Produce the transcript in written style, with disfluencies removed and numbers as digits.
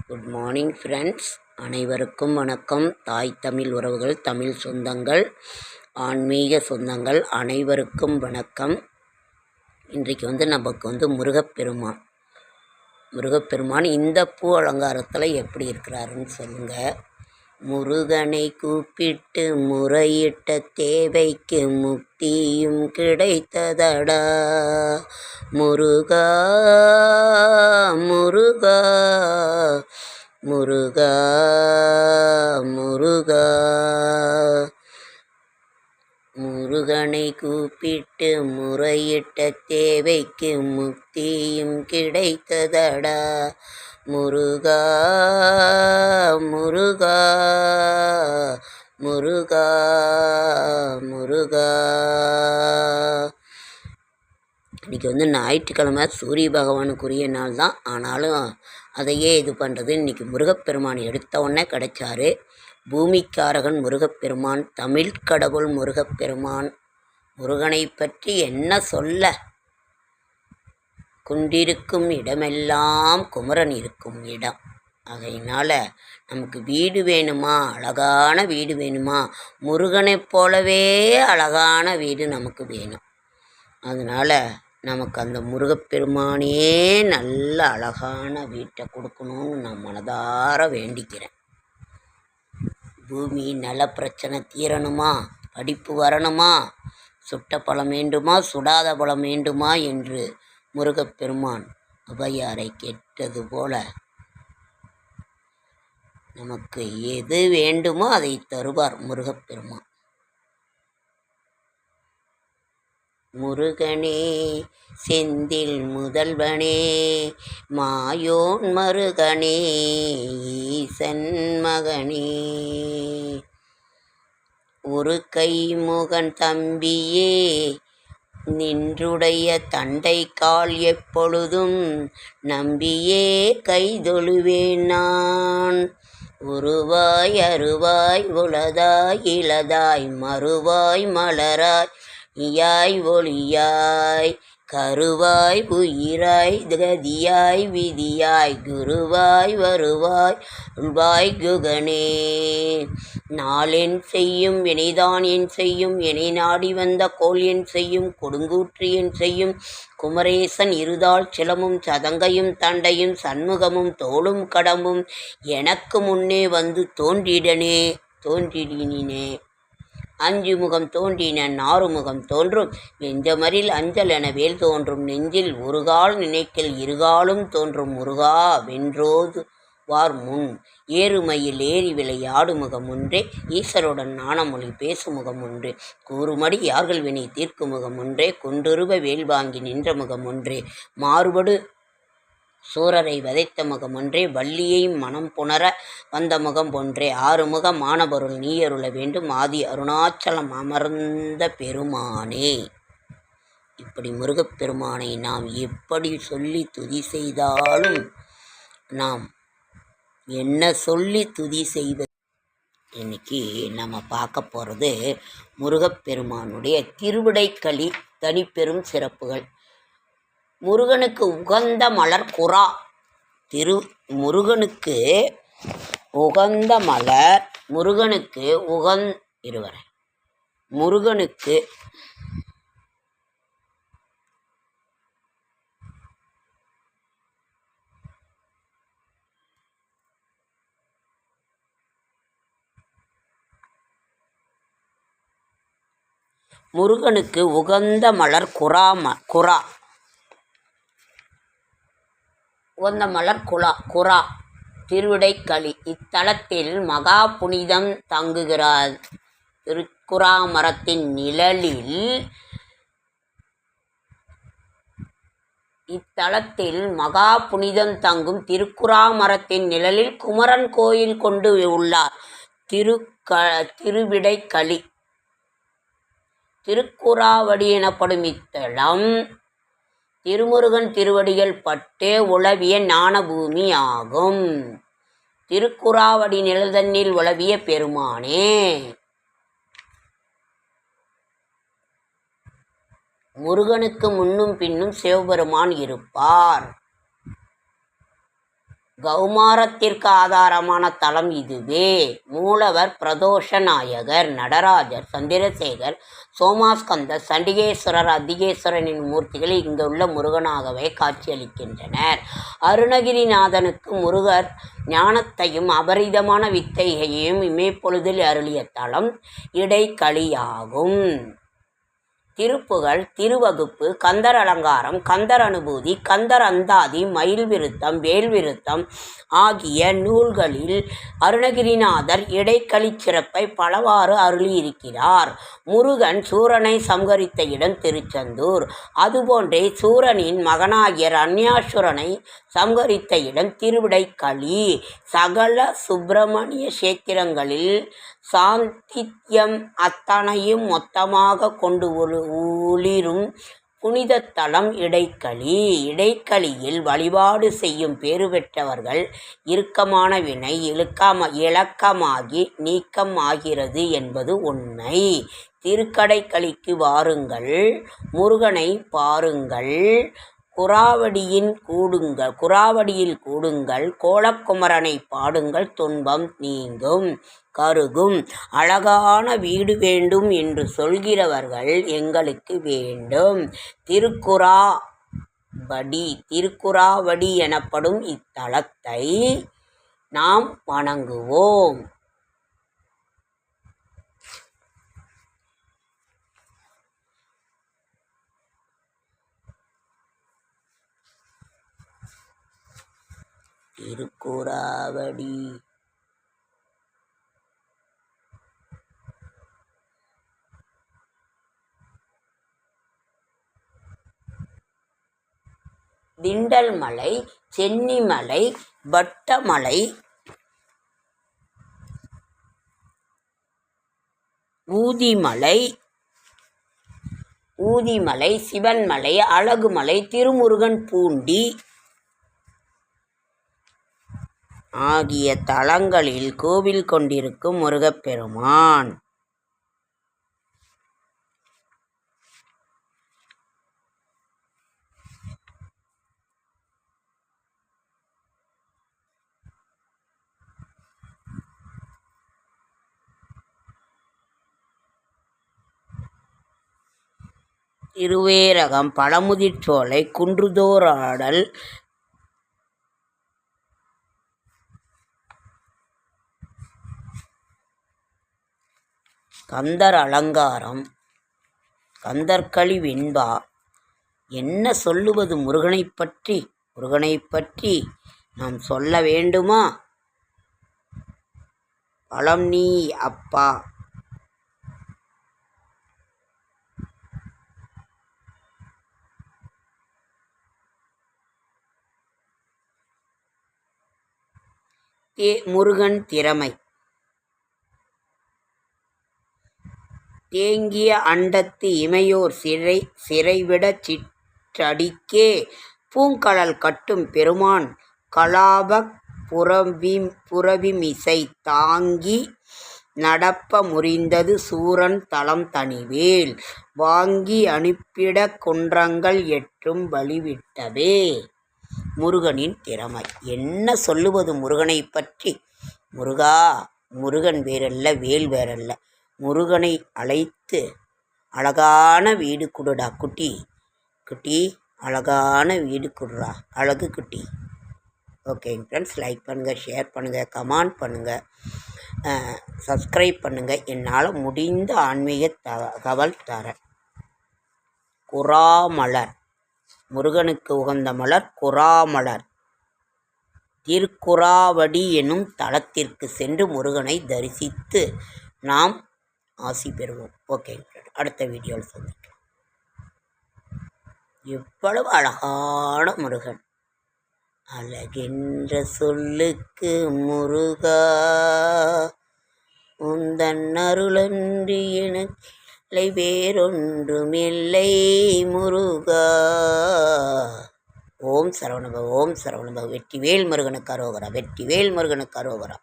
Good morning friends, அனைவருக்கும் வணக்கம். தாய் தமிழ் உறவுகள், தமிழ் சொந்தங்கள், ஆன்மீக சொந்தங்கள் அனைவருக்கும் வணக்கம். இன்றைக்கு நமக்கு முருகப்பெருமான் இந்த பூ அலங்காரத்தில் எப்படி இருக்கிறாருன்னு சொல்லுங்கள். முருகனை கூப்பிட்டு முறையிட்ட தேவைக்கு முக்தியும் கிடைத்ததடா முருகா முருகா முருகா முருகா. முருகனை கூப்பிட்டு முறையிட்ட தேவைக்கு முக்தியும் கிடைத்ததடா முருகா முருகா முருகா முருகா. இன்றைக்கி ஞாயிற்றுக்கிழமை, சூரிய பகவானுக்குரிய நாள் தான். ஆனாலும் அதையே இது பண்ணுறது. இன்றைக்கி முருகப்பெருமான் எடுத்த உடனே கிடைச்சாரு. பூமிக்காரகன் முருகப்பெருமான், தமிழ் கடவுள் முருகப்பெருமான். முருகனை பற்றி என்ன சொல்ல? குண்டிருக்கும் இடமெல்லாம் குமரன் இருக்கும் இடம். ஆகையினால் நமக்கு வீடு வேணுமா, அழகான வீடு வேணுமா, முருகனைப் போலவே அழகான வீடு நமக்கு வேணும். அதனால் நமக்கு அந்த முருகப்பெருமானே நல்ல அழகான வீட்டை கொடுக்கணும்னு நான் மனதார வேண்டிக்கிறேன். பூமி நல பிரச்சனை தீரணுமா, படிப்பு வரணுமா, சுட்ட பழம் வேண்டுமா, சுடாத பழம் வேண்டுமா என்று முருகப்பெருமான் அவையாரை கேட்டது போல நமக்கு எது வேண்டுமோ அதை தருவார் முருகப்பெருமான். முருகனே செந்தில் முதல்வனே மாயோன் மருகனே ஈசன் மகனே ஒரு கைமுகன் தம்பியே நின்றுடைய தண்டை கால் எப்பொழுதும் நம்பியே கைதொழுவேன் நான். உருவாய் அருவாய் உளதாய் இளதாய் மறுவாய் மலராய் இயாய் ஒளியாய் கருவாய் உயிராய் கதியாய் விதியாய் குருவாய் வருவாய் உள்வாய் குகனே. நாளென் செய்யும் வினைதான் என் செய்யும், என்னை நாடி வந்த கோள் என் செய்யும், கொடுங்கூற்று என் செய்யும் குமரேசன் இருதாள் சிலமும் சதங்கையும் தண்டையும் சண்முகமும் தோளும் கடம்பும் எனக்கு முன்னே வந்து தோன்றிடினே. அஞ்சு முகம் தோன்றின நாறுமுகம் தோன்றும் வெஞ்சமரில் அஞ்சல் என வேல் தோன்றும் நெஞ்சில் ஒருகால் நினைக்கில் இருகாலும் தோன்றும் முருகா வென்றோது வார் முன். ஏறுமையில் ஏறி விளையாடு முகம் ஒன்றே, ஈசருடன் நாணமொழி பேசும் முகம் ஒன்றே, கூறுமடி யார்கள் வினை தீர்க்கும் முகம் ஒன்றே, கொண்டுருவ வேல் வாங்கி நின்ற முகம் ஒன்றே, மாறுபடு சூரரை வதைத்த முகம் ஒன்றே, வள்ளியை மனம் புணர வந்த முகம் ஒன்றே, ஆறுமுக மானபொருள் நீயருள வேண்டும் ஆதி அருணாச்சலம் அமர்ந்த பெருமானே. இப்படி முருகப்பெருமானை நாம் எப்படி சொல்லி துதி செய்தாலும், நாம் என்ன சொல்லி துதி செய்வது? இன்னைக்கு நம்ம பார்க்க போகிறது முருகப்பெருமானுடைய திருவிடைக்களி தனிப்பெரும் சிறப்புகள். முருகனுக்கு உகந்த மலர் குறா. முருகனுக்கு உகந்த மலர், முருகனுக்கு உகந்த மலர் குறா திருவிடைக்களி. இத்தலத்தில் மகா புனிதம் தங்குகிறார். திருக்குறாமரத்தின் நிழலில் திருக்குறாமரத்தின் நிழலில் குமரன் கோயில் கொண்டு உள்ளார். திருவிடைக்களி திருக்குறாவடி எனப்படும் இத்தலம் திருமுருகன் திருவடிகள் பட்டே உலவிய ஞான பூமி ஆகும். திருக்குறாவடி நிழல்தன்னில் உலவிய பெருமானே. முருகனுக்கு முன்னும் பின்னும் சிவபெருமான் இருப்பார். கௌமாரத்திற்கு ஆதாரமான தலம் இதுவே. மூலவர் பிரதோஷ நாயகர், நடராஜர், சந்திரசேகர், சோமாஸ்கந்தர், சண்டிகேஸ்வரர், அதிகேஸ்வரனின் மூர்த்திகள் இங்குள்ள முருகனாகவே காட்சியளிக்கின்றனர். அருணகிரிநாதனுக்கு முருகர் ஞானத்தையும் அபரிதமான வித்தையையும் இமைப்பொழுதில் அருளிய தலம் இடைக்களியாகும். திருப்புகழ், திருவகுப்பு, கந்தர் அலங்காரம், கந்தர் அனுபூதி, கந்தர் அந்தாதி, மயில் விருத்தம், வேல் விருத்தம் ஆகிய நூல்களில் அருணகிரிநாதர் இடைக்களி சிறப்பை பலவாறு அருளியிருக்கிறார். முருகன் சூரனை சம்ஹரித்த இடம் திருச்செந்தூர். அதுபோன்றே சூரனின் மகனாகிய ரண்யாசுரனை சம்ஹரித்த இடம் திருவிடைக்களி. சகல சுப்பிரமணிய கஷேத்திரங்களில் சாந்தித்யம் அத்தனையும் மொத்தமாக கொண்டு ஒளிரும் புனித தலம் இடைக்களி. இடைக்களியில் வழிபாடு செய்யும் பேறு பெற்றவர்கள் இறுக்கமான வினை இலக்கமாகி நீக்கம் ஆகிறது என்பது உண்மை. திருக்கடைக்களிக்கு வாருங்கள், முருகனை பாருங்கள், குராவடியில் கூடுங்கள், கோலக்குமரனை பாடுங்கள், துன்பம் நீங்கும் கருகும். அழகான வீடு வேண்டும் என்று சொல்கிறவர்கள் எங்களுக்கு வேண்டும். திருக்குறாவடி எனப்படும் இத்தலத்தை நாம் வணங்குவோம். திருக்குறாவடி திண்டல் மலை, சென்னிமலை, வட்டமலை, ஊதிமலை, சிவன்மலை, அழகுமலை, திருமுருகன் பூண்டி ஆகிய தலங்களில் கோவில் கொண்டிருக்கும் முருகப்பெருமான். திருவேரகம், பழமுதிர்ச்சோலை, குன்றுதோறாடல், கந்தர் அலங்காரம், கந்தர்களி வெண்பா. என்ன சொல்லுவது முருகனைப் பற்றி நாம் சொல்ல வேண்டுமா? பலம் நீ அப்பா. முருகன் திறமை. தேங்கிய அண்டத்து இமையோர் சிறைவிடச் சிற்றடிக்கே பூங்கழல் கட்டும் பெருமான் கலாபக் புரவிமிசை தாங்கி நடப்ப முறிந்தது சூரன் தலம் தனிவேல் வாங்கி அனுப்பிடக் குன்றங்கள் எட்டும் வழிவிட்டவே. முருகனின் திறமை. என்ன சொல்லுவது முருகனை பற்றி? முருகன் வேறல்ல, வேல் வேறல்ல. முருகனை அழைத்து அழகான வீடு கொடுடா குட்டி, அழகான வீடு கொடுடா அழகு குட்டி. ஓகேங்க ஃப்ரெண்ட்ஸ், லைக் பண்ணுங்கள், ஷேர் பண்ணுங்கள், கமெண்ட் பண்ணுங்கள், சப்ஸ்கிரைப் பண்ணுங்கள். என்னால் முடிந்த ஆன்மீக தகவல் தரேன். குறாமலர், முருகனுக்கு உகந்த மலர் குறாமலர். திருக்குறாவடி எனும் தலத்திற்கு சென்று முருகனை தரிசித்து நாம் ஆசி பெறுவோம். ஓகே, அடுத்த வீடியோவில் சந்திக்கலாம். எவ்வளவு அழகான முருகன்! அழகென்ற சொல்லுக்கு முருகா உந்தன் அருளன்றி எனக்கு வேறொன்றுமில்லை முருகா. ஓம் சரவணபவ, ஓம் சரவணபவ. வெற்றிவேல் முருகனுக்கு அரோகரா, வெற்றிவேல் முருகனுக்கு அரோகரா.